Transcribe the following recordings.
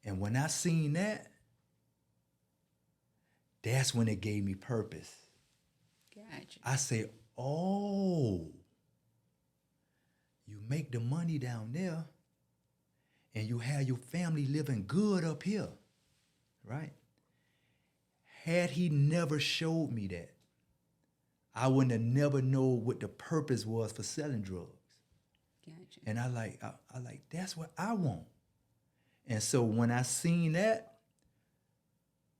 And when I seen that, that's when it gave me purpose. Gotcha. I say, oh, you make the money down there and you have your family living good up here, right? Had he never showed me that, I wouldn't have never know what the purpose was for selling drugs. Gotcha. And I like, that's what I want. And so when I seen that,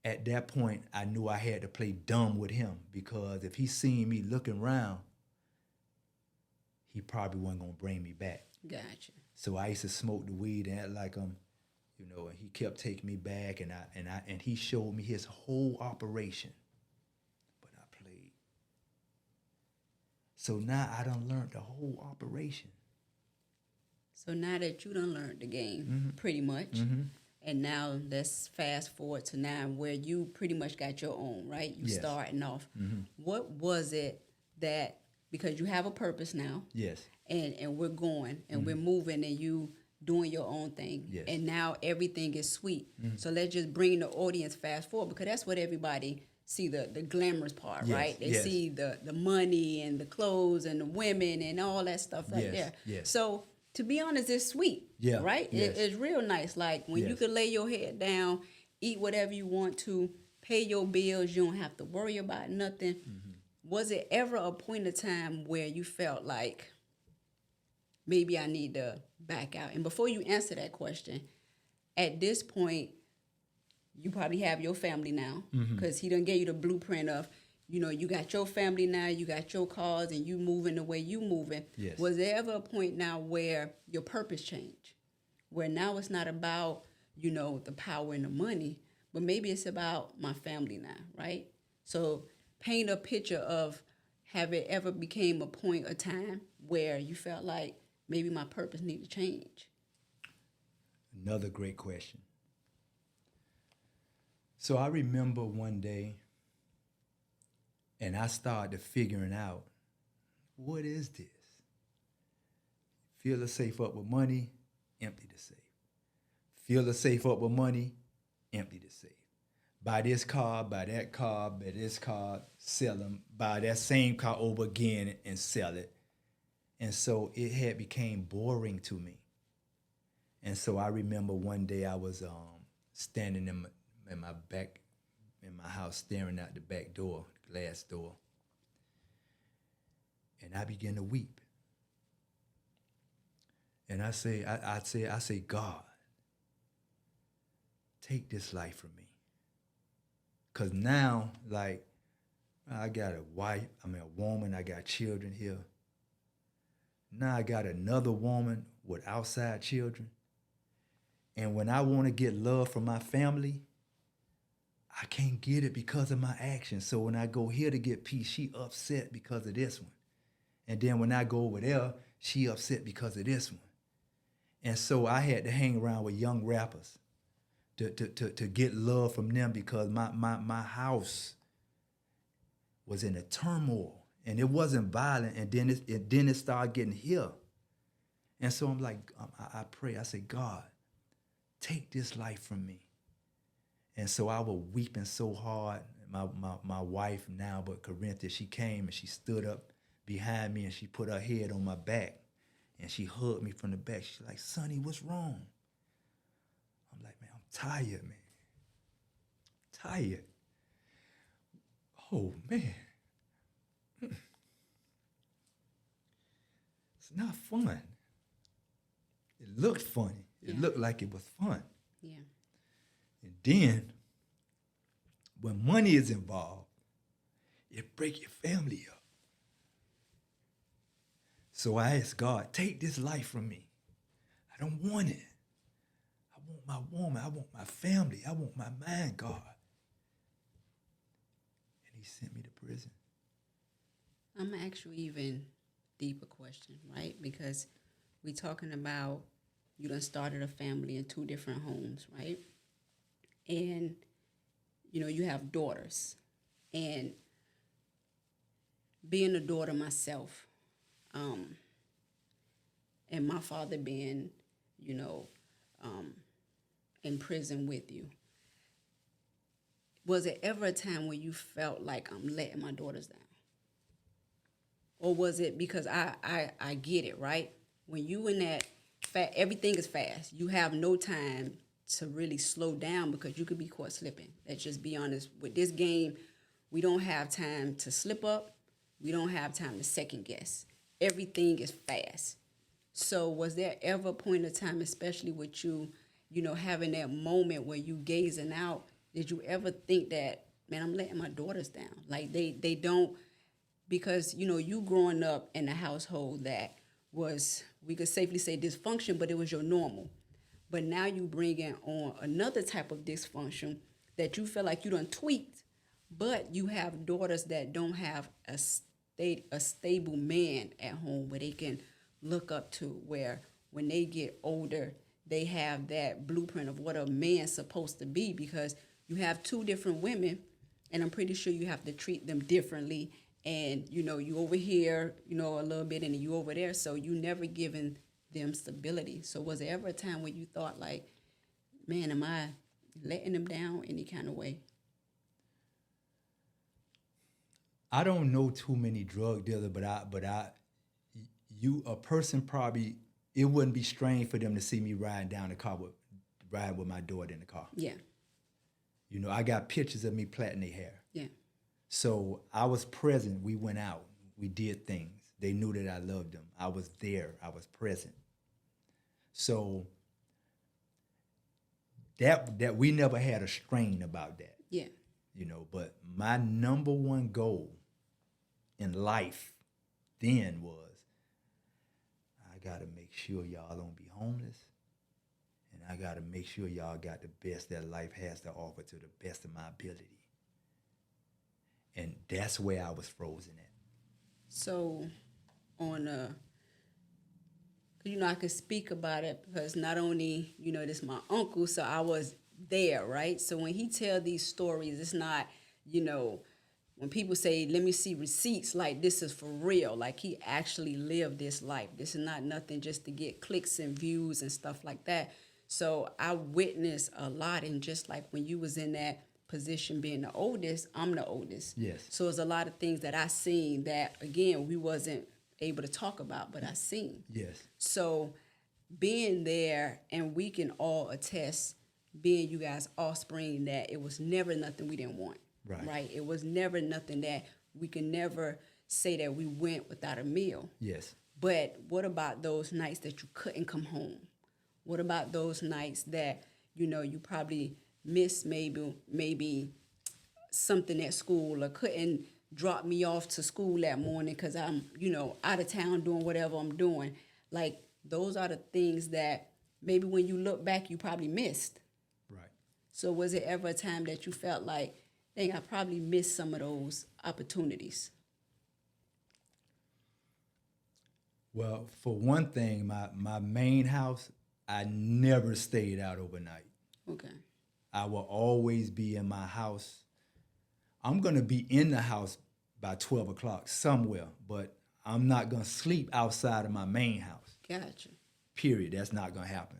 at that point, I knew I had to play dumb with him because if he seen me looking around, he probably wasn't gonna bring me back. Gotcha. So I used to smoke the weed and act like and he kept taking me back, and he showed me his whole operation, but I played. So now I done learned the whole operation. So now that you done learned the game, pretty much, and now let's fast forward to now where you pretty much got your own, right? You Yes. starting off. What was it that, because you have a purpose now, Yes. and we're going and we're moving and you doing your own thing, Yes. and now everything is sweet. So let's just bring the audience fast forward, because that's what everybody see, the glamorous part, Yes, right? They yes. see the money and the clothes and the women and all that stuff right Yes, there. yes. So to be honest, it's sweet, Yeah, right? yes. It's real nice. Like when you Yes. could lay your head down, eat whatever you want to, pay your bills, you don't have to worry about nothing. Was it ever a point of time where you felt like maybe I need to back out? And before you answer that question, at this point, you probably have your family now, because he done gave you the blueprint of, you got your family now, you got your cars, and you moving the way you moving. Yes. Was there ever a point now where your purpose changed? Where now it's not about, the power and the money, but maybe it's about my family now, right? So paint a picture of, have it ever became a point of time where you felt like maybe my purpose need to change? Another great question. So I remember one day, and I started figuring out, what is this? Fill the safe up with money, empty the safe. Fill the safe up with money, empty the safe. Buy this car, buy that car, buy this car, sell them. Buy that same car over again and sell it. And so it had became boring to me. And so I remember one day I was standing in my back, in my house, staring out the back door, glass door. And I began to weep. And I say, God, take this life from me. Cause now, like, I got a wife, a woman, I got children here. Now I got another woman with outside children. And when I want to get love from my family, I can't get it because of my actions. So when I go here to get peace, she upset because of this one. And then when I go over there, she upset because of this one. And so I had to hang around with young rappers to get love from them, because my house was in a turmoil, and it wasn't violent, and then it started getting here. And so I'm like, I pray, I say, God, take this life from me. And so I was weeping so hard. My wife now, but Corinthia, she came and she stood up behind me and she put her head on my back and she hugged me from the back. She's like, Sonny, what's wrong? I'm like, man, I'm tired, man. Tired. Oh, man. It's not fun. It looked funny. It looked like it was fun. Yeah. And then, when money is involved, it break your family up. So I asked God, take this life from me. I don't want it. I want my woman. I want my family. I want my mind, God. And he sent me to prison. I'm going to ask you even deeper question, right? Because we talking about you done started a family in 2 different homes, right? And, you have daughters. And being a daughter myself, and my father being, in prison with you. Was it ever a time when you felt like I'm letting my daughters down? Or was it because I get it, right? When you in that, everything is fast. You have no time to really slow down because you could be caught slipping. Let's just be honest. With this game, we don't have time to slip up. We don't have time to second guess. Everything is fast. So was there ever a point of time, especially with you, having that moment where you gazing out, did you ever think that, man, I'm letting my daughters down? Like they don't, because, you growing up in a household that was, we could safely say dysfunction, but it was your normal. But now you bring in on another type of dysfunction that you feel like you done tweaked, but you have daughters that don't have a stable man at home where they can look up to, where when they get older, they have that blueprint of what a man's supposed to be, because you have two different women, and I'm pretty sure you have to treat them differently. And, you over here, a little bit, and you over there, so you never given them stability. So was there ever a time when you thought like, man, am I letting them down any kind of way? I don't know too many drug dealers, but a person probably, it wouldn't be strange for them to see me riding down the car riding with my daughter in the car. Yeah. I got pictures of me plaiting their hair. Yeah. So I was present. We went out. We did things. They knew that I loved them. I was there. I was present. So that we never had a strain about that. Yeah. But my number one goal in life then was, I got to make sure y'all don't be homeless. And I got to make sure y'all got the best that life has to offer to the best of my ability. And that's where I was frozen at. So on I could speak about it because not only, this my uncle, so I was there, right? So when he tell these stories, it's not, when people say, let me see receipts, like this is for real. Like he actually lived this life. This is not nothing just to get clicks and views and stuff like that. So I witnessed a lot. And just like when you was in that position being the oldest, I'm the oldest. Yes. So it's a lot of things that I seen that, again, we wasn't able to talk about, but I seen. Yes. So being there, and we can all attest, being you guys' offspring, that it was never nothing we didn't want. Right? It was never nothing that we can never say that we went without a meal. Yes. But what about those nights that you couldn't come home? What about those nights that, you probably missed maybe something at school, or couldn't drop me off to school that morning because I'm, out of town doing whatever I'm doing. Like, those are the things that maybe when you look back, you probably missed. Right. So was it ever a time that you felt like, dang, I probably missed some of those opportunities? Well, for one thing, my main house, I never stayed out overnight. Okay. I will always be in my house. I'm going to be in the house by 12 o'clock somewhere, but I'm not going to sleep outside of my main house. Gotcha. Period. That's not going to happen,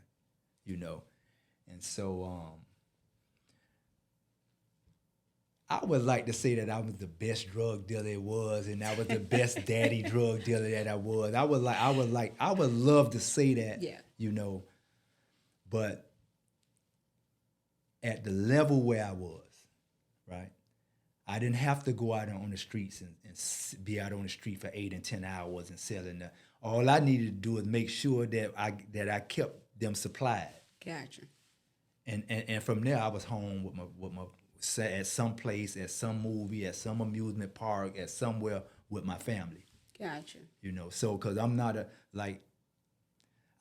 And so I would like to say that I was the best drug dealer it was, and I was the best daddy drug dealer that I was. I would love to say that, Yeah. But at the level where I was, right, I didn't have to go out on the streets and be out on the street for 8 and 10 hours and selling. All I needed to do is make sure that I kept them supplied. Gotcha. And from there, I was home with my at some place, at some movie, at some amusement park, at somewhere with my family. Gotcha. So because I'm not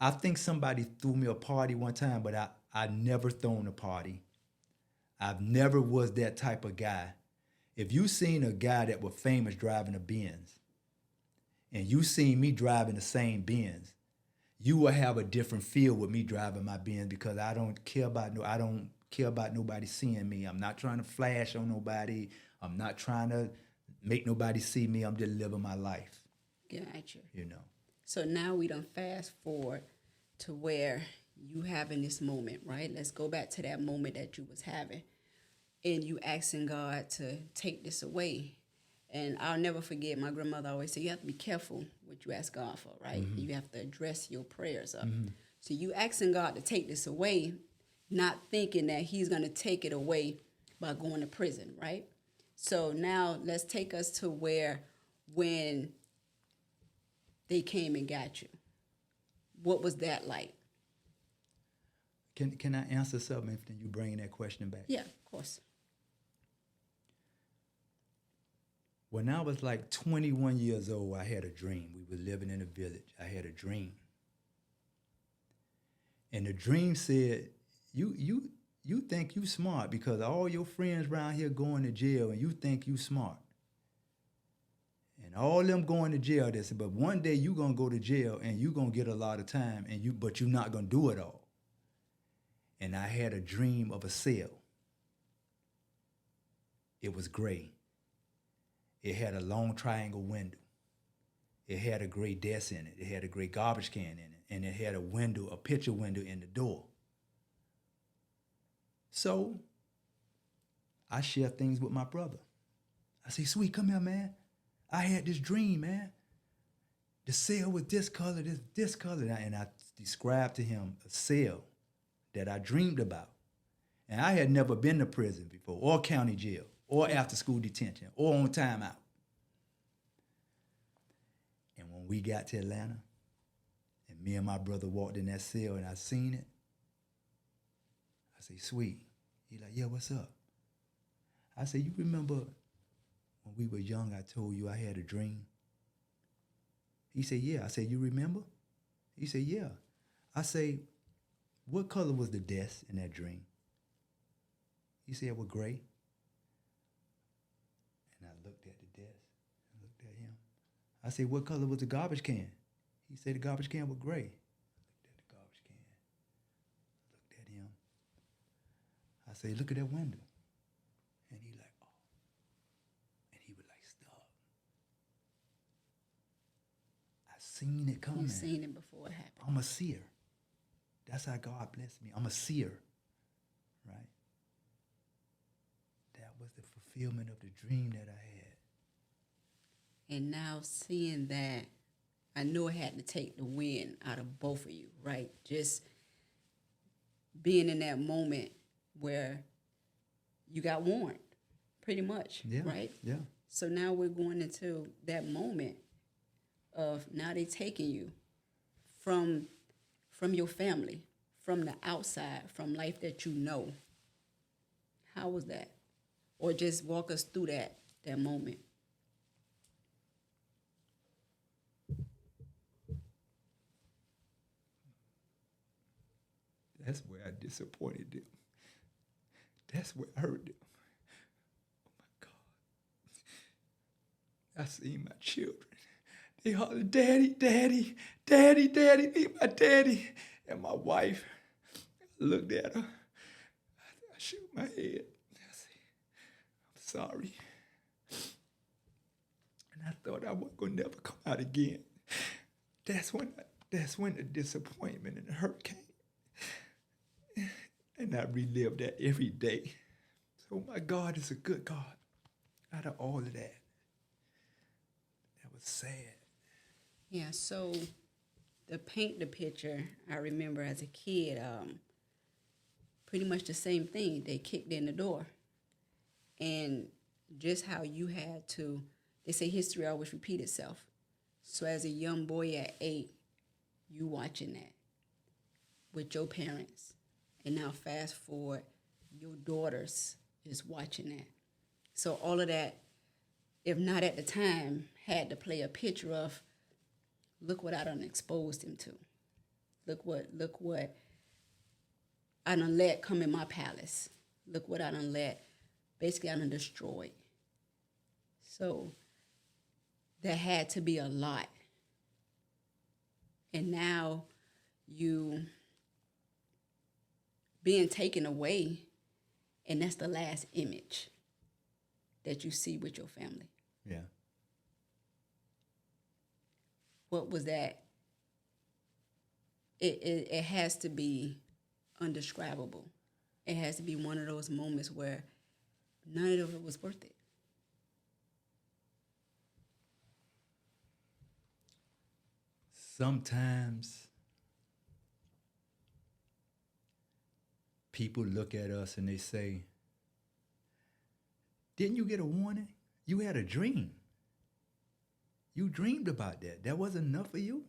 I think somebody threw me a party one time, but I never thrown a party. I've never was that type of guy. If you seen a guy that was famous driving a Benz, and you seen me driving the same Benz, you will have a different feel with me driving my Benz, because I don't care about nobody seeing me. I'm not trying to flash on nobody. I'm not trying to make nobody see me. I'm just living my life. Gotcha. You know. So now we done fast forward to where you having this moment, right? Let's go back to that moment that you was having, and you asking God to take this away. And I'll never forget, my grandmother always said, you have to be careful what you ask God for, right? You have to address your prayers up. So you asking God to take this away, not thinking that he's going to take it away by going to prison, right? So now let's take us to where when they came and got you. What was that like? Can I answer something if you bring that question back? Yeah, of course. When I was like 21 years old, I had a dream. We were living in a village. I had a dream. And the dream said, you think you smart because all your friends around here going to jail and you think you smart. And all them going to jail, they said, but one day you gonna go to jail and you gonna get a lot of time but you're not gonna do it all. And I had a dream of a cell. It was gray. It had a long triangle window. It had a gray desk in it. It had a gray garbage can in it. And it had a window, a picture window in the door. So I share things with my brother. I say, Sweet, come here, man. I had this dream, man. The cell was this color, this color. And I described to him a cell that I dreamed about. And I had never been to prison before, or county jail, or after school detention, or on timeout. And when we got to Atlanta, and me and my brother walked in that cell and I seen it, I say, Sweet. He like, yeah, what's up? I say, you remember when we were young, I told you I had a dream? He said, yeah. I said, you remember? He said, yeah. I say, what color was the desk in that dream? He said, it was gray. And I looked at the desk and looked at him. I said, what color was the garbage can? He said the garbage can was gray. I looked at the garbage can. Looked at him. I said, look at that window. And he like, oh. And he was like, stop. I seen it coming. You seen it before it happened. I'm a seer. That's how God blessed me. I'm a seer, right? That was the fulfillment of the dream that I had. And now seeing that, I know it had to take the wind out of both of you, right? Just being in that moment where you got warned, pretty much, right? Yeah. So now we're going into that moment of now they taking you from your family, from the outside, from life that you know. How was that? Or just walk us through that moment. That's where I disappointed them. That's where I hurt them. Oh my God. I seen my children. They hollered, Daddy, Daddy, Daddy, Daddy, be my daddy. And my wife, I looked at her. I shook my head. I said, I'm sorry. And I thought I wasn't going to never come out again. That's when the disappointment and the hurt came. And I relive that every day. So my God is a good God. Out of all of that, that was sad. Yeah, so to paint the picture, I remember as a kid, pretty much the same thing. They kicked in the door. And just how you had to, they say history always repeats itself. So as a young boy at 8, you watching that with your parents. And now fast forward, your daughters is watching that. So all of that, if not at the time, had to play a picture of, look what I done exposed him to. Look what I done let come in my palace. Look what I done let, basically I done destroyed. So there had to be a lot. And now you being taken away, and that's the last image that you see with your family. Yeah. What was that it has to be undescribable. It has to be one of those moments where none of it was worth it. Sometimes people look at us and they say, didn't you get a warning? You had a dream. You dreamed about that. That wasn't enough for you.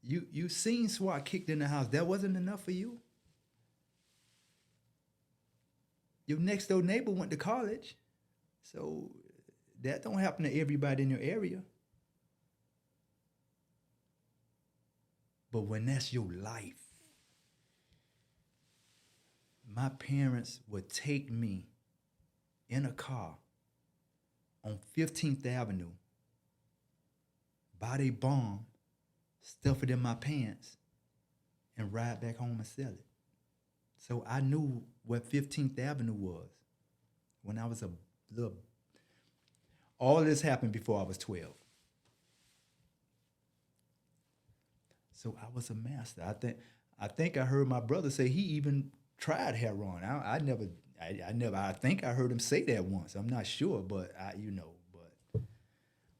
You seen SWAT kicked in the house. That wasn't enough for you. Your next door neighbor went to college. So that don't happen to everybody in your area. But when that's your life, my parents would take me in a car on 15th Avenue, buy they bomb, stuff it in my pants, and ride back home and sell it. So I knew what 15th Avenue was when I was a little. All this happened before I was 12. So I was a master. I think I heard my brother say he even tried heroin. I think I heard him say that once. I'm not sure, but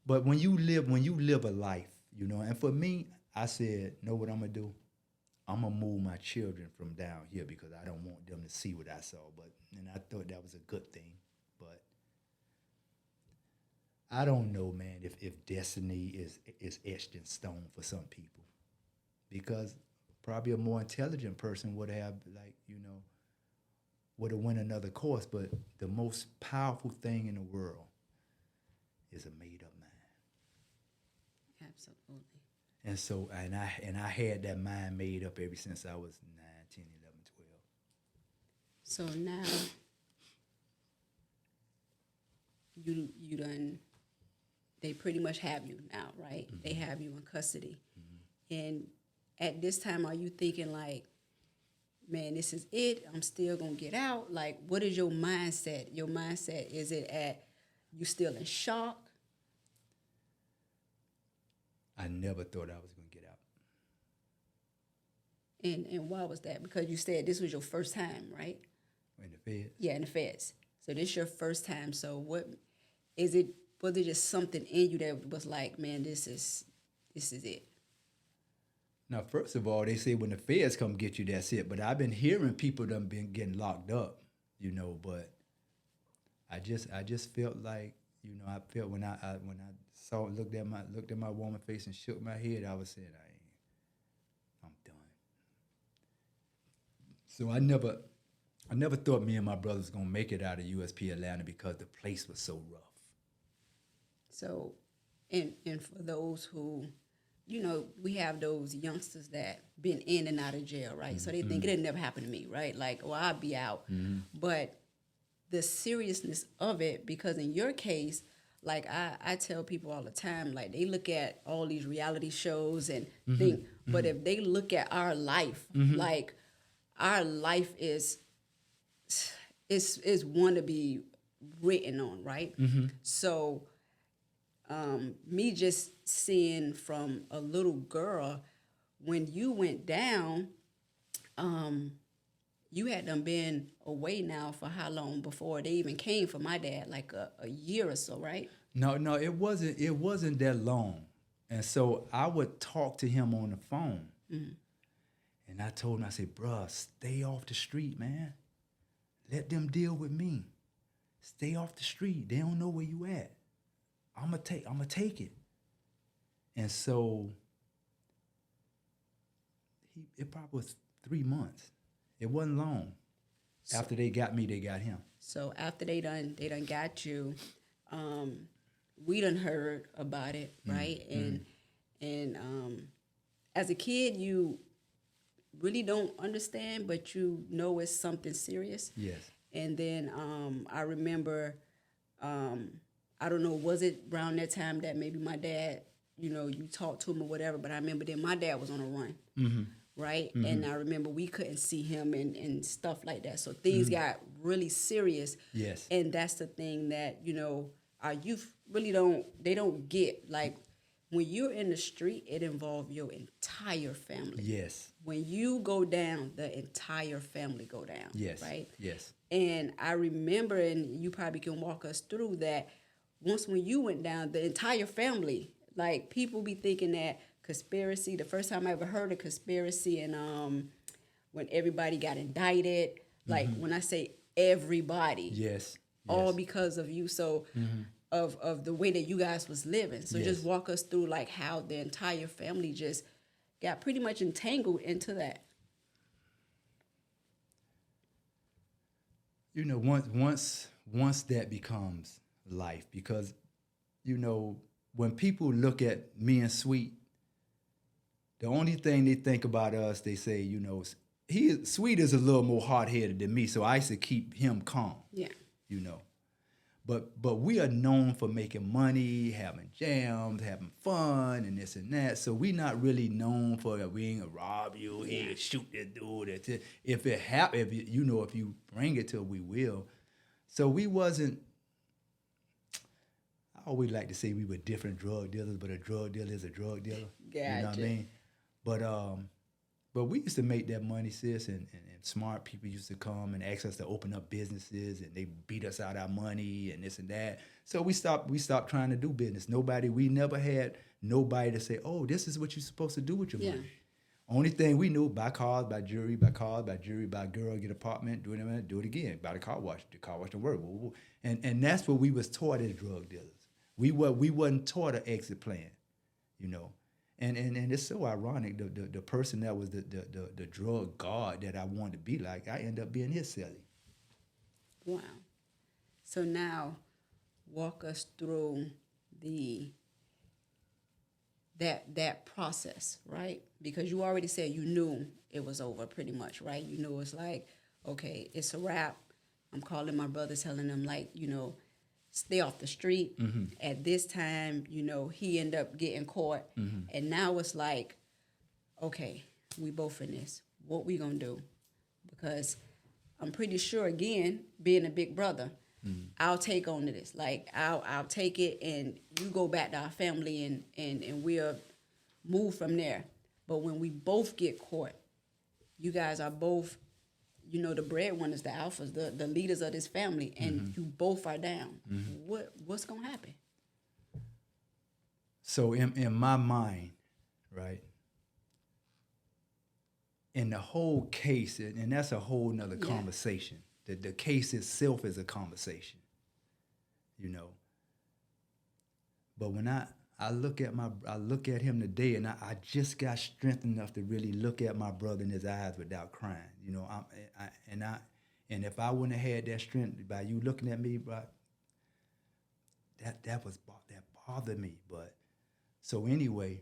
but when you live a life, and for me, I said, know what I'm gonna do? I'm gonna move my children from down here because I don't want them to see what I saw. And I thought that was a good thing. But I don't know, man, if destiny is etched in stone for some people. Because probably a more intelligent person would have would have went another course. But the most powerful thing in the world is a made-up mind. Absolutely. And so, and I had that mind made up ever since I was 9, 10, 11, 12. So now you done, they pretty much have you now, right? Mm-hmm. They have you in custody. Mm-hmm. And at this time, are you thinking like, man, this is it, I'm still gonna get out? Like, what is your mindset? Your mindset, is it at you still in shock? I never thought I was going to get out. And why was that? Because you said this was your first time, right? In the feds? Yeah, in the feds. So this your first time. So what is it? Was it just something in you that was like, man, this is it? Now, first of all, they say when the feds come get you, that's it. But I've been hearing people done been getting locked up, but I just felt like, I felt when I looked at my woman face and shook my head, I was saying, I'm done. So I never thought me and my brothers was gonna make it out of USP Atlanta because the place was so rough. So, and for those who, we have those youngsters that been in and out of jail, right? Mm-hmm. So they think it'll never happen to me, right? Like, I'll be out. Mm-hmm. But the seriousness of it, because in your case, like I tell people all the time, like they look at all these reality shows and think, but if they look at our life, like our life is one to be written on, right? Mm-hmm. So me just seeing from a little girl, when you went down, you had done been away now for how long before they even came for my dad? Like a year or so, right? No, it wasn't that long. And so I would talk to him on the phone. Mm-hmm. And I told him, I said, bruh, stay off the street, man. Let them deal with me. Stay off the street. They don't know where you at. I'm gonna take it. And so it probably was 3 months. It wasn't long. After they got me, they got him. So after they done got you, we done heard about it, right? And as a kid, you really don't understand, but you know it's something serious. Yes. And then I remember, I don't know, was it around that time that maybe my dad, you talked to him or whatever, but I remember then my dad was on a run. Mm-hmm. Right? Mm-hmm. And I remember we couldn't see him and stuff like that. So things got really serious. Yes. And that's the thing that, our youth really don't get. Like, when you're in the street, it involves your entire family. Yes. When you go down, the entire family go down. Yes. Right? Yes. And I remember, and you probably can walk us through that, once when you went down, the entire family, like people be thinking that conspiracy, the first time I ever heard of conspiracy and when everybody got indicted, like when I say everybody, Yes. all because of you. So of the way that you guys was living. So just Yes. walk us through like how the entire family just got pretty much entangled into that. You know, once that becomes life, because you know, when people look at me and Sweet, the only thing they think about us, they say, you know, Sweet is a little more hard headed than me, so I used to keep him calm. Yeah. You know. But we are known for making money, having jams, having fun, and this and that. So we not really known for we ain't gonna rob you, hey, shoot this dude. If it happen, if you bring it to, we will. So we wasn't. I always like to say we were different drug dealers, but a drug dealer is a drug dealer. You know what I Gotcha. mean? But we used to make that money, sis, and smart people used to come and ask us to open up businesses, and they beat us out our money and this and that. So we stopped trying to do business. We never had nobody to say, oh, this is what you're supposed to do with your money. Only thing we knew, buy cars, buy jewelry, buy girl, get apartment, do it again, buy the car wash don't work. And that's what we was taught as drug dealers. We wasn't taught an exit plan, you know. And it's so ironic. The person that was the drug guard that I wanted to be like, I end up being his cellie. Wow. So now, walk us through that process, right? Because you already said you knew it was over, pretty much, right? You knew it's like, okay, it's a wrap. I'm calling my brother, telling them like, you know, stay off the street. At this time, you know, he ended up getting caught. And now it's like, okay, we both in this. What we gonna do? Because I'm pretty sure, again, being a big brother, I'll take on to this. Like, I'll take it and you go back to our family and we'll move from there. But when we both get caught, you guys are both, you know, the breadwinners, the alphas, the leaders of this family, and you both are down. What's going to happen? So in my mind, right, in the whole case, and that's a whole nother conversation. The case itself is a conversation, you know. But when I look at him today, and I just got strength enough to really look at my brother in his eyes without crying. You know, and if I wouldn't have had that strength by you looking at me, bro, that bothered me. But so anyway,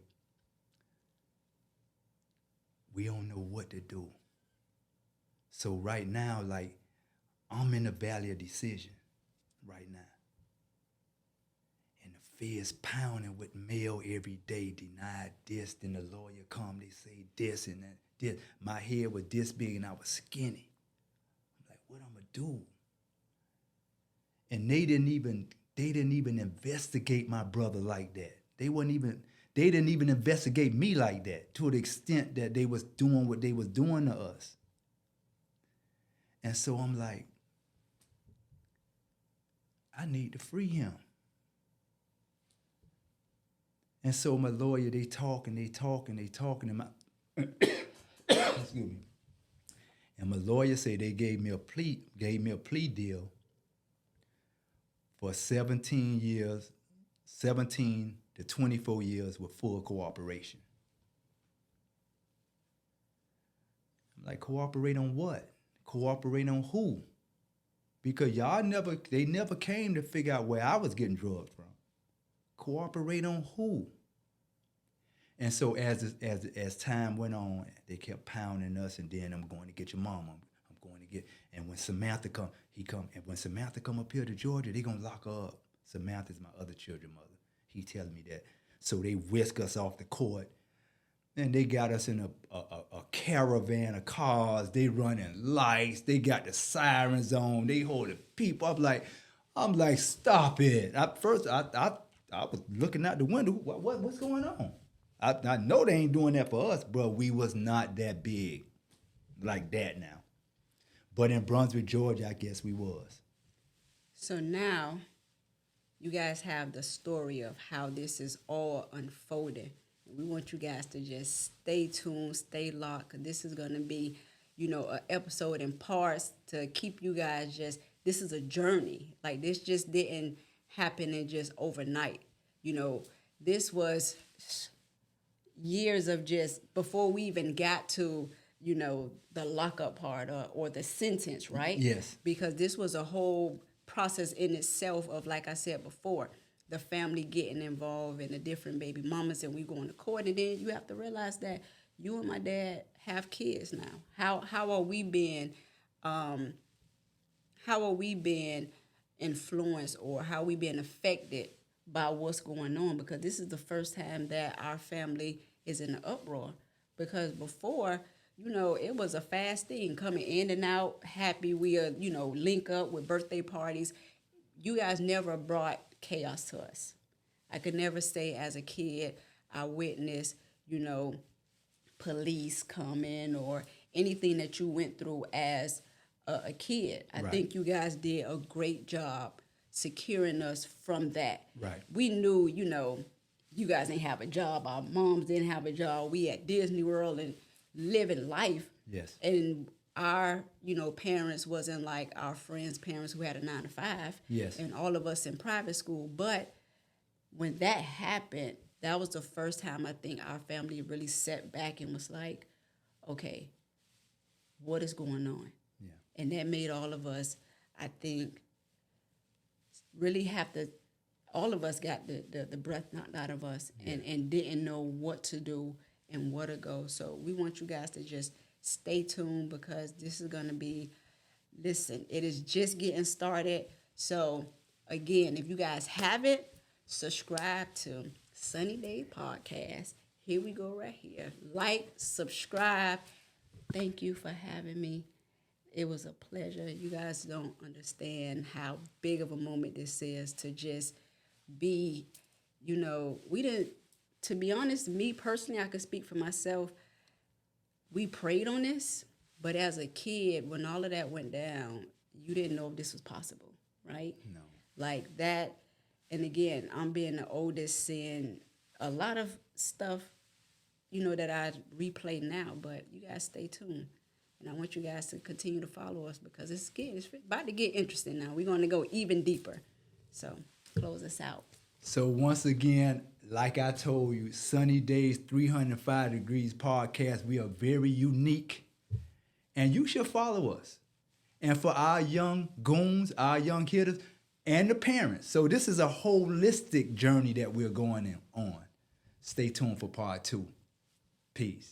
we don't know what to do. So right now, like, I'm in the valley of decision right now. Feds pounding with mail every day, denied this, then the lawyer come, they say this and that, this. My head was this big and I was skinny. I'm like, what I'm gonna do? And they didn't even investigate my brother like that. They didn't even investigate me like that, to the extent that they was doing what they was doing to us. And so I'm like, I need to free him. And so my lawyer, they talk, and my excuse me. And my lawyer said they gave me a plea deal for 17 to 24 years with full cooperation. I'm like, cooperate on what? Cooperate on who? Because they never came to figure out where I was getting drugs from. Cooperate on who? And so as time went on, they kept pounding us, and then I'm going to get your mama. I'm going to get, and when Samantha come, and when Samantha come up here to Georgia, they gonna lock her up. Samantha's my other children's mother. He telling me that. So they whisk us off the court, and they got us in a caravan of cars. They running lights. They got the sirens on. They holding people. I'm like, stop it. At first, I I was looking out the window. What's going on? I know they ain't doing that for us, but we was not that big like that now. But in Brunswick, Georgia, I guess we was. So now you guys have the story of how this is all unfolding. We want you guys to just stay tuned, stay locked, 'cause this is going to be, an episode in parts to keep you guys this is a journey. Like, this just didn't happen in just overnight. This was years of just, before we even got to, the lockup part or the sentence, right? Yes. Because this was a whole process in itself of, like I said before, the family getting involved and the different baby mamas, and we going to court. And then you have to realize that you and my dad have kids now. How are we being influenced, or how are we being affected by what's going on? Because this is the first time that our family is in an uproar. Because before, it was a fast thing, coming in and out, happy. We link up with birthday parties. You guys never brought chaos to us. I could never say as a kid I witnessed, police coming or anything that you went through as a kid. I Right. think you guys did a great job securing us from that. Right. We knew, you guys didn't have a job. Our moms didn't have a job. We at Disney World and living life. Yes. And our, parents wasn't like our friends' parents who had a 9-to-5. Yes. And all of us in private school. But when that happened, that was the first time I think our family really sat back and was like, okay, what is going on? Yeah. And that made all of us, I think, really have to, all of us got the breath knocked out of us and didn't know what to do and where to go. So we want you guys to just stay tuned, because this is going to be, listen, it is just getting started. So again, if you guys haven't, subscribe to Sunny Day Podcast. Here we go right here. Like, subscribe. Thank you for having me. It was a pleasure. You guys don't understand how big of a moment this is to just be, we didn't, to be honest, me personally, I could speak for myself. We prayed on this, but as a kid, when all of that went down, you didn't know if this was possible, right? No. Like that. And again, I'm being the oldest, seeing a lot of stuff, that I replay now, but you guys stay tuned. And I want you guys to continue to follow us, because it's about to get interesting now. We're going to go even deeper. So close us out. So once again, like I told you, Sunny Days 305 Degrees Podcast, we are very unique, and you should follow us. And for our young goons, our young hitters, and the parents. So this is a holistic journey that we're going on. Stay tuned for part 2. Peace.